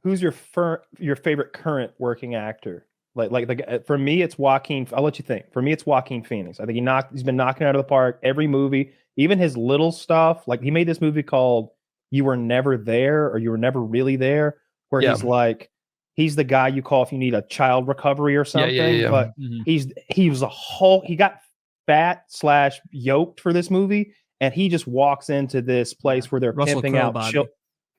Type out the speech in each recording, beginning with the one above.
who's your favorite current working actor? For me, it's Joaquin. I'll let you think. For me, it's Joaquin Phoenix. I think he's been knocking out of the park every movie, even his little stuff. Like he made this movie called "You Were Never There" or "You Were Never Really There," where he's the guy you call if you need a child recovery or something. Yeah. But he got fat / yoked for this movie, and he just walks into this place where they're pimping out.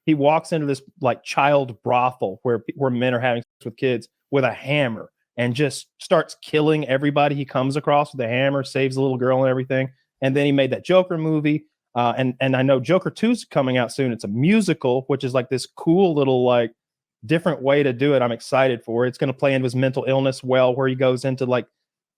He walks into this like child brothel where men are having sex with kids with a hammer and just starts killing everybody he comes across with a hammer, saves the little girl and everything. And then he made that Joker movie. And I know Joker 2's coming out soon. It's a musical, which is like this cool little like different way to do it. I'm excited for it. It's going to play into his mental illness well, where he goes into like,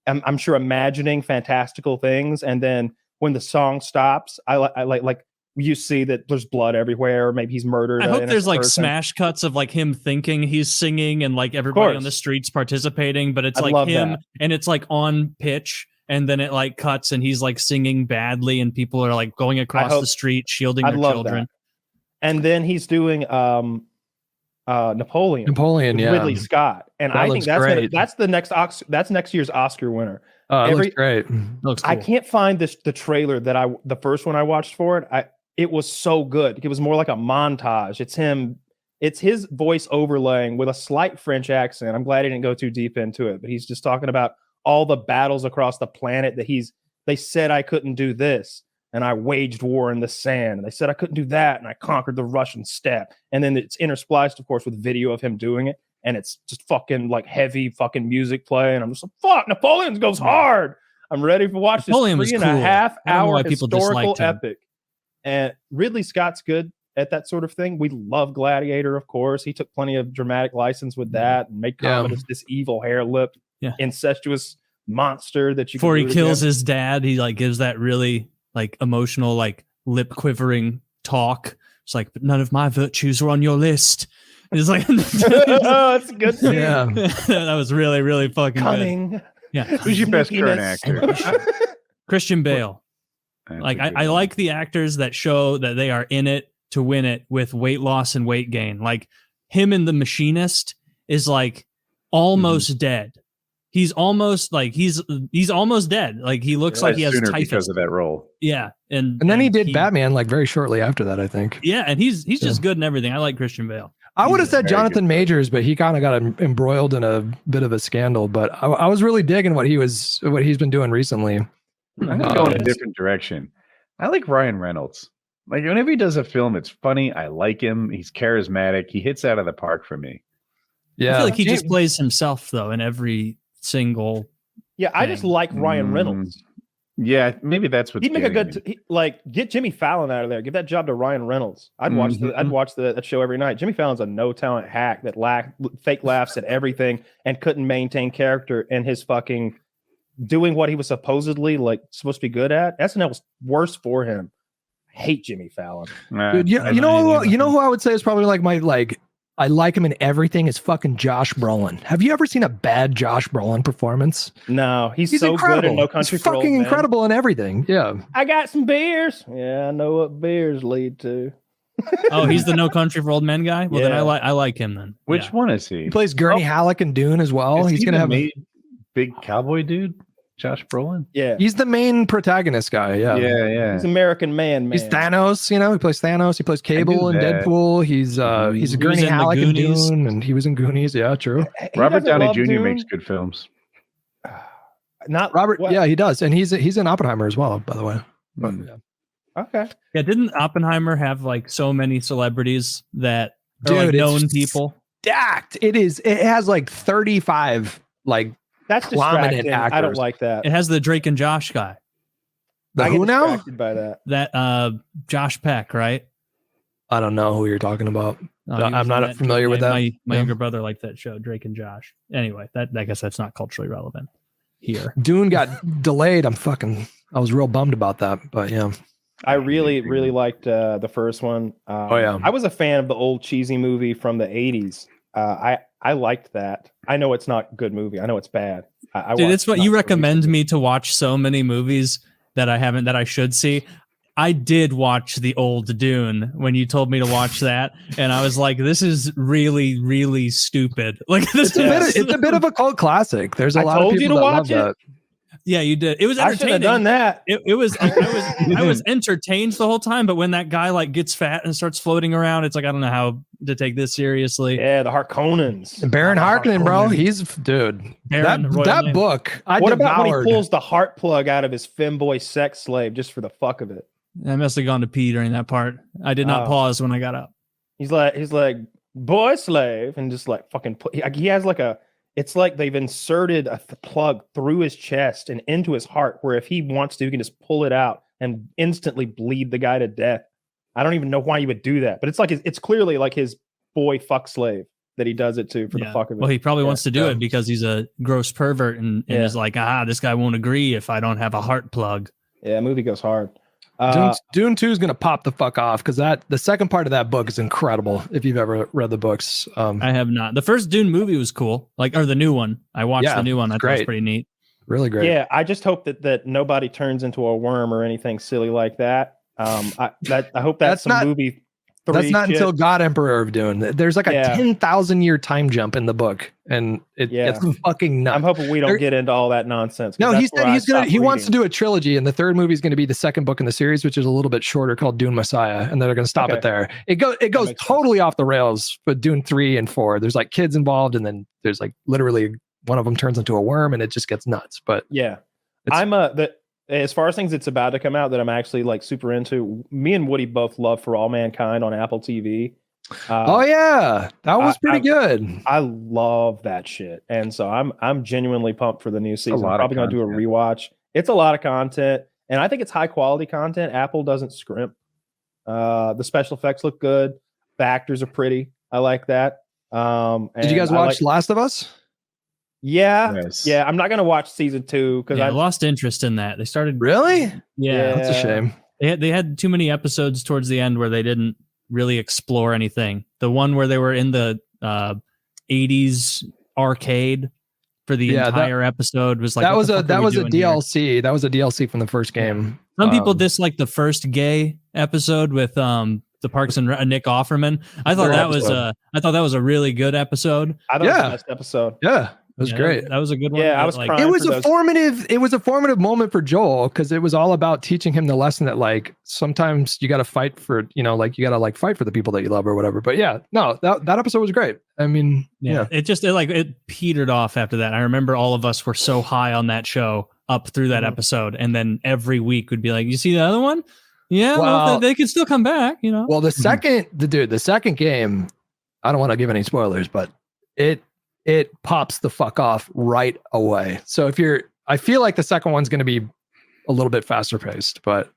I'm sure imagining fantastical things. And then when the song stops, I like you see that there's blood everywhere, or maybe he's murdered. I hope there's like smash cuts of like him thinking he's singing and like everybody on the streets participating, but it's like him and it's like on pitch, and then it like cuts and he's like singing badly and people are like going across the street shielding their children. That. And then he's doing Napoleon, yeah, Ridley Scott, and I think that's next year's Oscar winner. It looks great. Looks cool. I can't find the trailer that the first one I watched for it. It was so good. It was more like a montage. It's his voice overlaying with a slight French accent. I'm glad he didn't go too deep into it, but he's just talking about all the battles across the planet that they said I couldn't do this, and I waged war in the sand. And they said I couldn't do that, and I conquered the Russian steppe. And then it's interspliced, of course, with video of him doing it, and it's just fucking like heavy fucking music playing. I'm just like, fuck, Napoleon goes hard. I'm ready to watch Napoleon this 3.5 hour historical epic. And Ridley Scott's good at that sort of thing. We love Gladiator, of course. He took plenty of dramatic license with that and make Commodus this evil hair-lipped, incestuous monster that you. Before he kills his dad, he like gives that really like emotional, like lip quivering talk. It's like, but none of my virtues are on your list. And it's like, oh, it's good. Yeah, that was really, really fucking good. Yeah, who's your best current actor? Christian Bale. Like I like the actors that show that they are in it to win it with weight loss and weight gain. Like him in The Machinist is like almost dead. He's almost like he's almost dead. Like he looks like he has typhus because of that role. Yeah, and then he did Batman like very shortly after that, I think. Yeah, and he's just good and everything. I like Christian Bale. I would have said Jonathan Majors, but he kind of got embroiled in a bit of a scandal. But I was really digging what he's been doing recently. I'm gonna go in a different direction. I like Ryan Reynolds. Like whenever he does a film, it's funny. I like him. He's charismatic. He hits out of the park for me. Yeah, I feel like he just plays himself though in every single. Yeah, I just like Ryan Reynolds. Yeah, maybe that's what he'd make a good get Jimmy Fallon out of there. Give that job to Ryan Reynolds. I'd watch that show every night. Jimmy Fallon's a no talent hack that fake laughs at everything and couldn't maintain character in his fucking doing what he was supposedly like supposed to be good at. SNL was worse for him. I hate Jimmy Fallon. Dude, you know who I would say is probably like I like him in everything is fucking Josh Brolin. Have you ever seen a bad Josh Brolin performance? No, he's so incredible. Good in No Country for Old Men. Fucking incredible in everything. Yeah. I got some beers. Yeah, I know what beers lead to. Oh, he's the No Country for Old Men guy? Well, then I like him then. Which one is he? He plays Gurney Halleck in Dune as well. He's going to have a big cowboy dude. Josh Brolin? Yeah. He's the main protagonist guy. Yeah. He's American man. He's Thanos, he plays Thanos. He plays Cable in Deadpool. He's a Gurney Halleck in Dune, and he was in Goonies. Yeah, true. Robert Downey Jr. makes good films. Not Robert. What? Yeah, he does. And he's in Oppenheimer as well, by the way. But, Okay. Yeah, didn't Oppenheimer have like so many celebrities that are like known people? Stacked. It has like 35 like that's distracting. I don't like that. It has the Drake and Josh guy. Who now? By that. That Josh Peck, right? I don't know who you're talking about. I'm not familiar with that. My younger brother liked that show, Drake and Josh. Anyway, I guess that's not culturally relevant here. Dune got delayed. I was real bummed about that, but yeah. I really, really liked the first one. I was a fan of the old cheesy movie from the 80s. I liked that. I know it's not a good movie. I know it's bad. Dude, it's what you recommend me to watch so many movies that I haven't, that I should see. I did watch the old Dune when you told me to watch that, and I was like, "This is really, really stupid." Like this it's a bit of a cult classic. There's a lot of people that love that. Yeah, you did. It was entertaining. I should have done that. It was. I was entertained the whole time, but when that guy like gets fat and starts floating around, it's like I don't know how to take this seriously. Yeah, the Harkonnens. Baron Harkonnen, bro. He's dude. That book. What about when he pulls the heart plug out of his femboy sex slave just for the fuck of it? I must have gone to pee during that part. I did not pause when I got up. He's like boy slave, and just like fucking he has like a. It's like they've inserted a plug through his chest and into his heart, where if he wants to, he can just pull it out and instantly bleed the guy to death. I don't even know why you would do that, but it's like it's clearly like his boy fuck slave that he does it to for the fuck of it. Well, he probably wants to do it because he's a gross pervert and is like, this guy won't agree if I don't have a heart plug. Yeah, movie goes hard. Dune 2 is going to pop the fuck off because the second part of that book is incredible. If you've ever read the books, I have not. The first Dune movie was cool, or the new one. I watched the new one. I thought it was pretty neat. Really great. Yeah, I just hope that nobody turns into a worm or anything silly like that. I hope that's some movie. That's not until God Emperor of Dune. There's like a 10,000 year time jump in the book, and it's fucking nuts. I'm hoping we don't get into all that nonsense. No, he said he wants to do a trilogy, and the third movie is going to be the second book in the series, which is a little bit shorter, called Dune Messiah, and they're going to stop it there. It goes totally off the rails. But Dune 3 and 4, there's like kids involved, and then there's like literally one of them turns into a worm, and it just gets nuts. But as far as things that's about to come out that I'm actually like super into, me and Woody both love For All Mankind on Apple TV. That was pretty good. I love that shit, and so I'm genuinely pumped for the new season. I'm probably gonna do a rewatch. It's a lot of content, and I think it's high quality content. Apple doesn't scrimp. The special effects look good. The actors are pretty. I like that. Did you guys watch Last of Us? Yeah, I'm not gonna watch season 2 because I lost interest in that. They started really. Yeah, that's a shame. They had too many episodes towards the end where they didn't really explore anything. The one where they were in the 80s arcade for the entire episode was like that was a DLC. Here? That was a DLC from the first game. Some people dislike the first gay episode with the Parks and Nick Offerman. I thought that was a really good episode. I thought it was the best episode. Yeah. It was great. That was a good one. Yeah, I was crying. It was a formative moment for Joel, because it was all about teaching him the lesson that like sometimes you got to fight for, you got to fight for the people that you love or whatever. But that episode was great. I mean, it petered off after that. I remember all of us were so high on that show up through that episode, and then every week would be like, "You see the other one? Yeah, well, they could still come back." Well, the second game, I don't want to give any spoilers, but it pops the fuck off right away. So I feel like the second one's going to be a little bit faster paced, but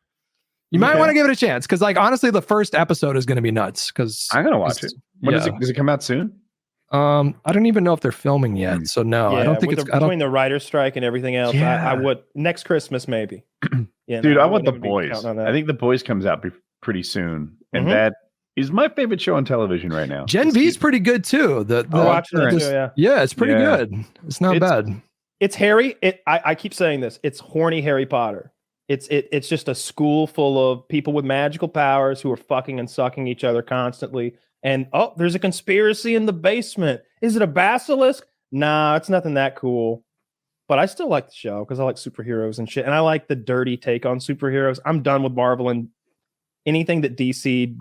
you might want to give it a chance. Cause honestly, the first episode is going to be nuts. Cause I'm going to watch it. Does it come out soon? I don't even know if they're filming yet. So no, I don't think it's between the writer's strike and everything else. I would next Christmas, maybe. Dude, I want The Boys. I think The Boys comes out pretty soon. And that is my favorite show on television right now. Gen V is pretty good too. It's pretty good. It's not bad. It's Harry. I keep saying this. It's horny Harry Potter. It's just a school full of people with magical powers who are fucking and sucking each other constantly. And there's a conspiracy in the basement. Is it a basilisk? Nah, it's nothing that cool. But I still like the show because I like superheroes and shit. And I like the dirty take on superheroes. I'm done with Marvel and anything that DC.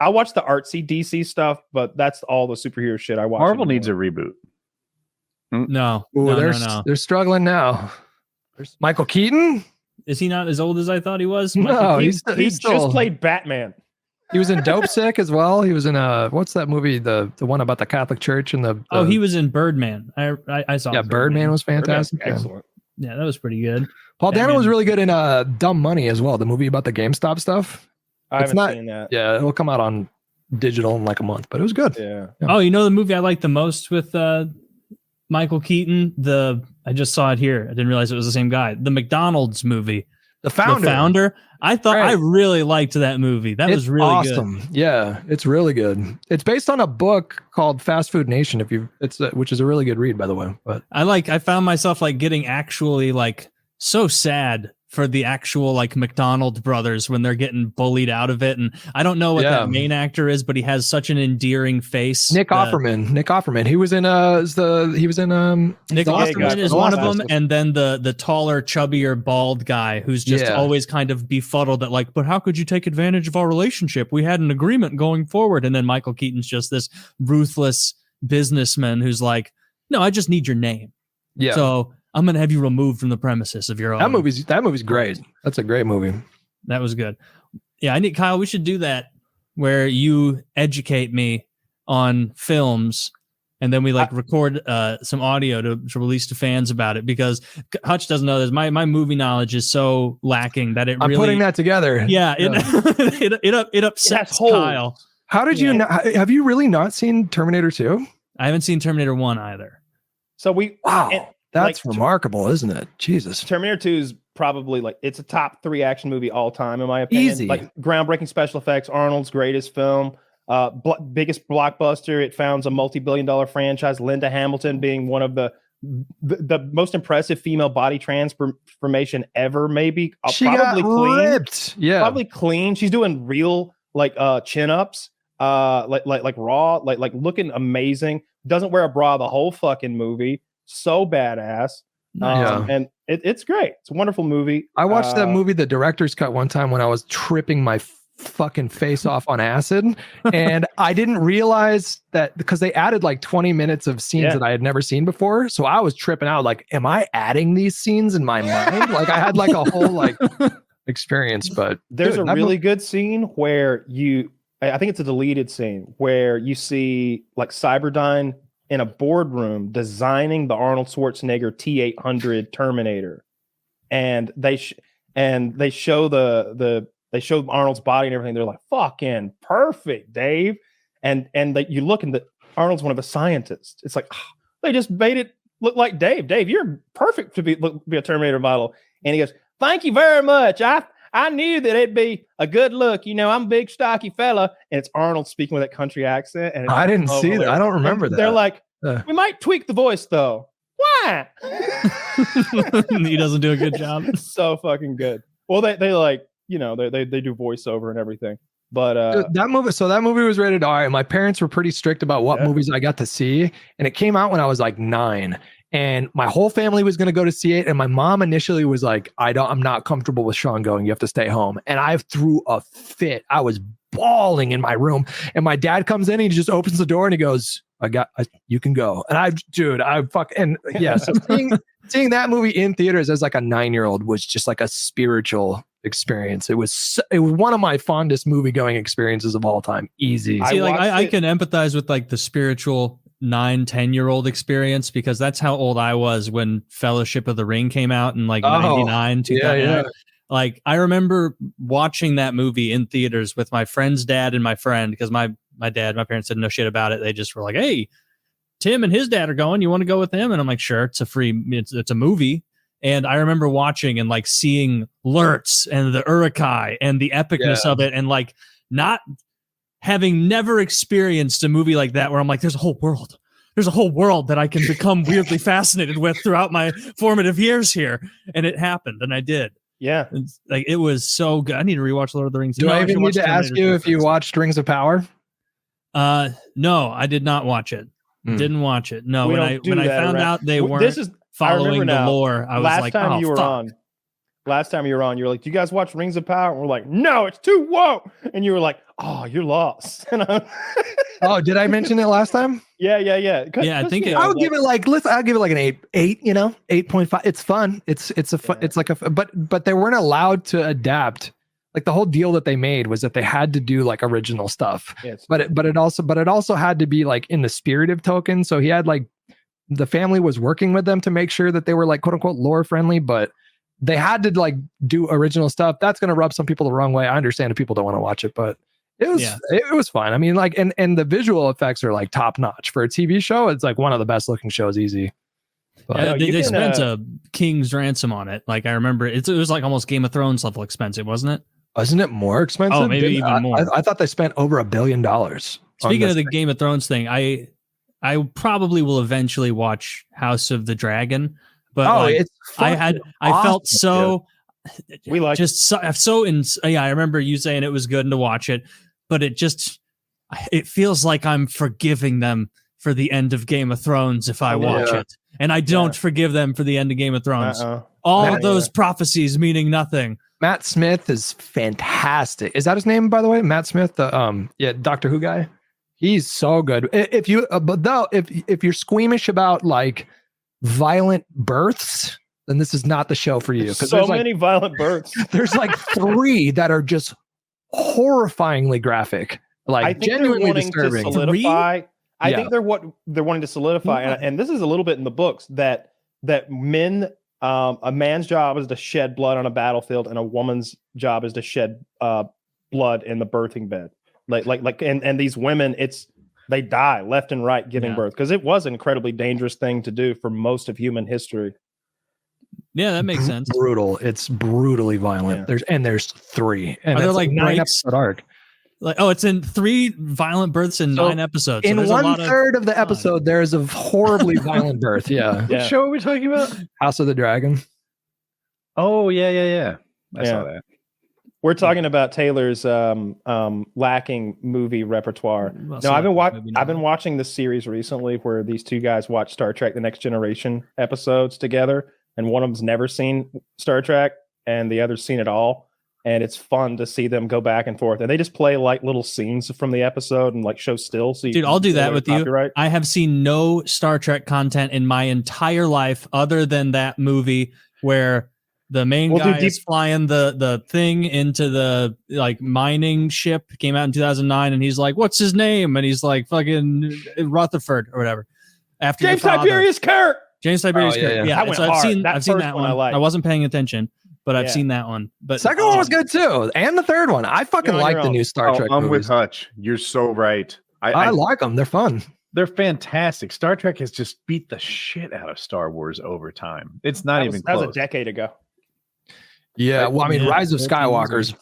I watch the artsy DC stuff, but that's all the superhero shit I watch. Marvel needs a reboot. No. They're struggling now. There's Michael Keaton. Is he not as old as I thought he was? No, he's just played Batman. He was in Dope Sick as well. He was in what's that movie? The one about the Catholic Church and the he was in Birdman. I saw. Yeah, Birdman was fantastic. Excellent. Yeah, that was pretty good. Paul Dano was really good in Dumb Money as well. The movie about the GameStop stuff. I haven't seen that. Yeah, it'll come out on digital in like a month, but it was good. Yeah. Oh, the movie I like the most with Michael Keaton? I just saw it here. I didn't realize it was the same guy. The McDonald's movie. The Founder. I thought I really liked that movie. That was really awesome. Good. Yeah, it's really good. It's based on a book called Fast Food Nation. Which is a really good read, by the way. But I found myself getting actually so sad for the actual like McDonald brothers when they're getting bullied out of it. And I don't know what that main actor is, but he has such an endearing face. Nick Offerman. He was in Nick Offerman is one of them, and then the taller, chubbier, bald guy who's just always kind of befuddled at like, but how could you take advantage of our relationship? We had an agreement going forward. And then Michael Keaton's just this ruthless businessman who's like, no, I just need your name. Yeah. So I'm going to have you removed from the premises of your own. That movie's great. That's a great movie. That was good. Yeah, Kyle, we should do that where you educate me on films and then we record some audio to release to fans about it, because Hutch doesn't know this. My movie knowledge is so lacking that I'm putting that together. Yeah, it upsets Kyle. How did you not, have you really not seen Terminator 2? I haven't seen Terminator 1 either. So that's remarkable, isn't it? Jesus. Terminator 2 is probably it's a top 3 action movie all time, in my opinion. Easy. Like groundbreaking special effects, Arnold's greatest film, biggest blockbuster. It founds a multi-billion-dollar franchise. Linda Hamilton being one of the most impressive female body transformation ever, maybe. She probably got clean. ripped. Yeah. Probably clean. She's doing real chin-ups. Raw, looking amazing. Doesn't wear a bra the whole fucking movie. So badass. And it's great. It's a wonderful movie. I watched that movie, the director's cut, one time when I was tripping my fucking face off on acid, and I didn't realize that because they added 20 minutes of scenes that I had never seen before. So I was tripping out. Like, am I adding these scenes in my mind? I had a whole experience. But there's a really good scene where I think it's a deleted scene where you see Cyberdyne in a boardroom designing the Arnold Schwarzenegger T-800 Terminator, and they show they show Arnold's body and everything. They're like, "Fucking perfect, Dave," and you look and Arnold's one of the scientists. It's they just made it look like Dave. Dave, you're perfect to be a Terminator model. And he goes, "Thank you very much. I knew that it'd be a good look. I'm a big, stocky fella." And it's Arnold speaking with that country accent. And I didn't see that. I don't remember that. They're like, "We might tweak the voice, though." Why? He doesn't do a good job. It's so fucking good. Well, they do voiceover and everything. But that movie was rated R. And my parents were pretty strict about what movies I got to see. And it came out when I was 9. And my whole family was going to go to see it. And my mom initially was like, I'm not comfortable with Sean going. You have to stay home. And I threw a fit. I was bawling in my room. And my dad comes in and he just opens the door and he goes, you can go. And so seeing that movie in theaters as a 9-year-old was just a spiritual experience. It was one of my fondest movie going experiences of all time. Easy. See, I can empathize with the spiritual 9-10-year-old experience, because that's how old I was when Fellowship of the Ring came out in 99, 2000. Yeah. I remember watching that movie in theaters with my friend's dad and my friend, because my parents didn't know shit about it. They just were like, "Hey, Tim and his dad are going. You want to go with them?" And I'm like, "Sure." It's a movie. And I remember watching and seeing Lurtz and the Urukai and the epicness of it, and not having never experienced a movie like that, where I'm like, there's a whole world that I can become weirdly fascinated with throughout my formative years here. And it happened, and I did. Yeah. It was so good. I need to rewatch Lord of the Rings. Do I even need to ask you if you watched Rings of Power? No, I did not watch it. Didn't watch it. No, when I found out they weren't following the lore, I was like, last time you were on, you were like, "Do you guys watch Rings of Power?" And we're like, "No, it's too woke." And you were like, "Oh, you're lost." Oh, did I mention it last time? Yeah. I think I would give it I'll give it an 8, 8.5. It's fun. But they weren't allowed to adapt. The whole deal that they made was that they had to do original stuff. Yes. But it also had to be in the spirit of Tolkien. So he had the family was working with them to make sure that they were quote unquote lore friendly, but they had to do original stuff. That's going to rub some people the wrong way. I understand if people don't want to watch it, but it was fun. I mean, and the visual effects are top notch for a TV show. It's one of the best looking shows. Easy. But, they spent a king's ransom on it. I remember it was almost Game of Thrones level expensive, wasn't it? Wasn't it more expensive? Oh, maybe even more. I thought they spent over $1 billion. Speaking of the Game of Thrones thing, I probably will eventually watch House of the Dragon. But it's I felt so We like just yeah, I remember you saying it was good to watch it, but it feels like I'm forgiving them for the end of Game of Thrones if I watch it. And I don't forgive them for the end of Game of Thrones. All of those prophecies meaning nothing. Matt Smith is fantastic. Is that his name, by the way? Matt Smith, the Doctor Who guy. He's so good. If you're squeamish about like violent births, then this is not the show for you. So many violent births. There's like 3 that are just horrifyingly graphic, like genuinely disturbing. I think they're wanting to solidify, and this is a little bit in the books that men. A man's job is to shed blood on a battlefield, and a woman's job is to shed blood in the birthing bed. And these women, they die left and right giving birth, because it was an incredibly dangerous thing to do for most of human history. Yeah, that makes sense. Brutal. It's brutally violent. Yeah. There's 3, and are there like 9 breaks? episode arc. Like, it's in 3 violent births in 9 episodes. So in 1/3 of the episode, there is a horribly violent birth. Yeah. What show are we talking about? House of the Dragon. Oh, yeah. I saw that. We're talking about Taylor's lacking movie repertoire. No, I've been watching this series recently where these 2 guys watch Star Trek: The Next Generation episodes together, and one of them's never seen Star Trek, and the other's seen it all. And it's fun to see them go back and forth, and they just play like little scenes from the episode and like show still. So dude, I'll do that with you. I have seen no Star Trek content in my entire life other than that movie where the main guy is flying the thing into the like mining ship. Came out in 2009, and he's like, "What's his name?" And he's like, "Fucking Rutherford or whatever." After James Tiberius Kirk. James Tiberius Kirk. Yeah, I've seen that one. I wasn't paying attention. But I've seen that one. But second one was good too, and the third one. I fucking like the new Star Trek. I'm with Hutch. You're so right. I like them. They're fun. They're fantastic. Star Trek has just beat the shit out of Star Wars over time. It's not even close. That was a decade ago. Yeah, well, I mean, Rise of Skywalker's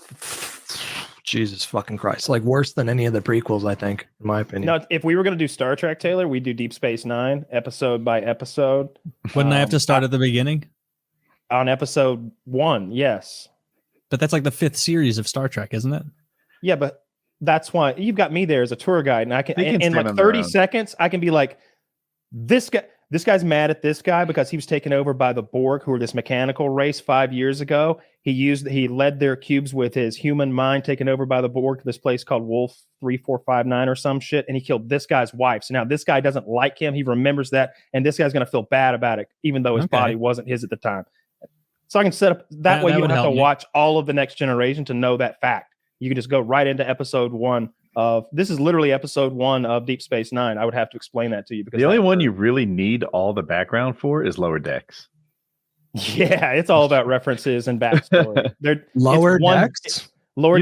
Jesus fucking Christ, like worse than any of the prequels, I think, in my opinion. No, if we were going to do Star Trek, Taylor, we'd do Deep Space Nine episode by episode. Wouldn't I have to start at the beginning? On episode 1, yes. But that's like the 5th series of Star Trek, isn't it? Yeah, but that's why you've got me there as a tour guide, and I can in like 30 seconds, I can be like, this guy's mad at this guy because he was taken over by the Borg, who were this mechanical race 5 years ago. He led their cubes with his human mind, taken over by the Borg to this place called Wolf 3459 or some shit, and he killed this guy's wife. So now this guy doesn't like him. He remembers that, and this guy's going to feel bad about it, even though his body wasn't his at the time. So I can set up that way. You don't have to watch all of the Next Generation to know that fact. You can just go right into episode 1 of this is literally episode 1 of Deep Space Nine. I would have to explain that to you because the only one you really need all the background for is Lower Decks. Yeah, it's all about references and backstory. Lower Decks. Lower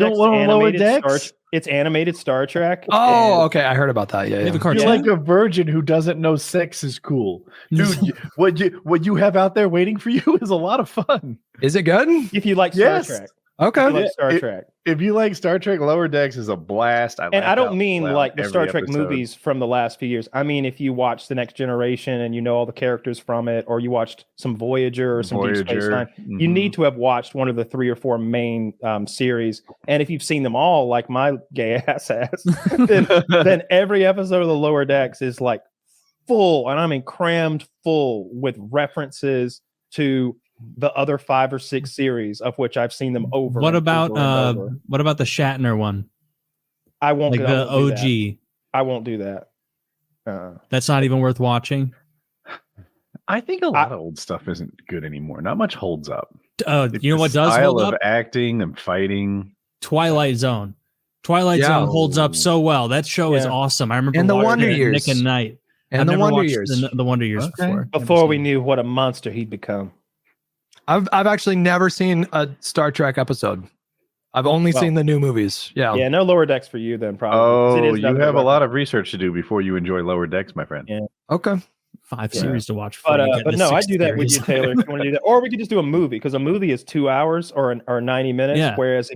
Decks. It's animated Star Trek. Oh, okay. I heard about that. Yeah. You're like a virgin who doesn't know sex is cool. Dude, what you have out there waiting for you is a lot of fun. Is it good? If you like Star Trek. Okay. Star Trek. If you like Star Trek, Lower Decks is a blast. I don't mean like the Star Trek movies from the last few years. I mean, if you watch The Next Generation and you know all the characters from it, or you watched some Voyager or some Deep Space Nine, you need to have watched one of the 3 or 4 main series. And if you've seen them all, like my gay ass has, then every episode of the Lower Decks is like full, and I mean crammed full with references to the other 5 or 6 series, of which I've seen them over. What about the Shatner one? I won't. Like the OG. I won't do that. That's not even worth watching. I think a lot of old stuff isn't good anymore. Not much holds up. You know what does hold up? Acting and fighting. Twilight Zone. Twilight Zone holds up so well. That show is awesome. I remember the Wonder Years. Nick and Night. And the Wonder Years. The Wonder Years before we knew what a monster he'd become. I've actually never seen a Star Trek episode. I've only seen the new movies. Yeah, no Lower Decks for you then, probably. Oh, you have a lot of research to do before you enjoy Lower Decks, my friend. Yeah. Okay. 5 series to watch. But no, I do that with you, Taylor. If you want to do that, or we could just do a movie, because a movie is 2 hours or 90 minutes. Yeah. Whereas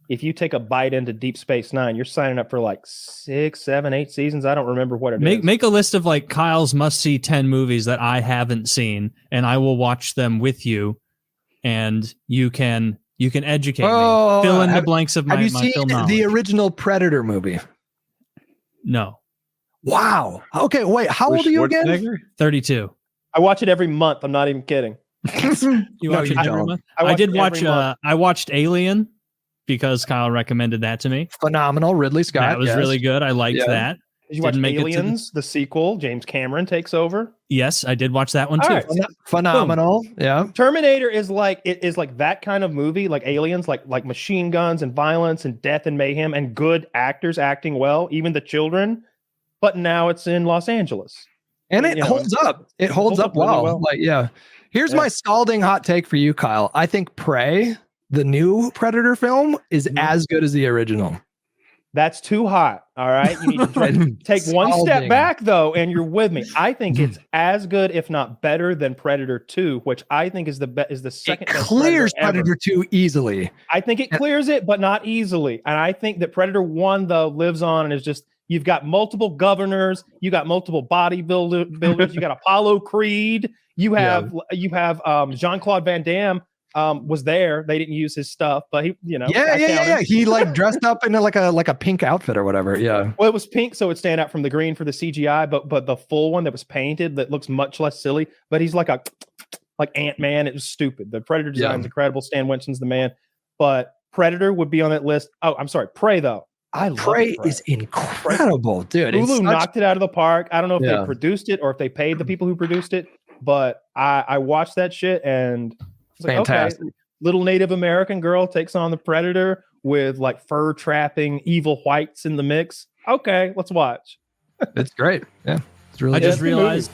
if you take a bite into Deep Space Nine, you're signing up for like 6, 7, 8 seasons. I don't remember what it is. Make a list of like Kyle's must-see 10 movies that I haven't seen, and I will watch them with you. and you can educate Oh, me, fill in the blanks of have my you seen film knowledge. the original Predator movie? No, Wow. Okay, wait. How old are you again? Schwarzenegger? 32. I watch it every month. I'm not even kidding. You No, watch you it every don't. month? I I watch did it watch. every month. I watched Alien because Kyle recommended that to me. Phenomenal. Ridley Scott. That was yes. really good. I liked Yeah. that. Did you watch Didn't make it to the- Aliens, the sequel? James Cameron takes over. Yes, I did watch that one All too. right. Phenomenal. Yeah. Terminator is like that kind of movie, like Aliens, like machine guns and violence and death and mayhem and good actors acting well, even the children. But now it's in Los Angeles. And it You know, holds up. It holds up really well. well. Like, yeah. Here's Yeah. my scalding hot take for you, Kyle. I think Prey, the new Predator film, is Mhm. as good as the original. That's too hot. All right. You need to take one step Scalding. back, though, and you're with me. I think it's as good, if not better, than Predator 2, which I think is the second It best clears Predator ever. Predator 2 easily. I think it clears it, but not easily. And I think that Predator 1, though, lives on and is just, you've got multiple governors, you got multiple bodybuilders, you got Apollo Creed, you have Jean-Claude Van Damme was there. They didn't use his stuff, but he, I Yeah. counted. He like dressed up in like a pink outfit or whatever. Yeah. Well, it was pink, so it stand out from the green for the CGI, but the full one that was painted that looks much less silly. But he's like Ant-Man. It was stupid. The Predator design's incredible. Stan Winston's the man. But Predator would be on that list. Oh, I'm sorry. Prey, though. I love Prey is incredible, dude. It's Hulu knocked it out of the park. I don't know if Yeah. they produced it or if they paid the people who produced it, but I watched that shit and I was like, Fantastic. okay, little Native American girl takes on the Predator with like fur trapping evil whites in the mix. Okay, let's watch. It's great. Yeah. It's really I good. just the movie. realized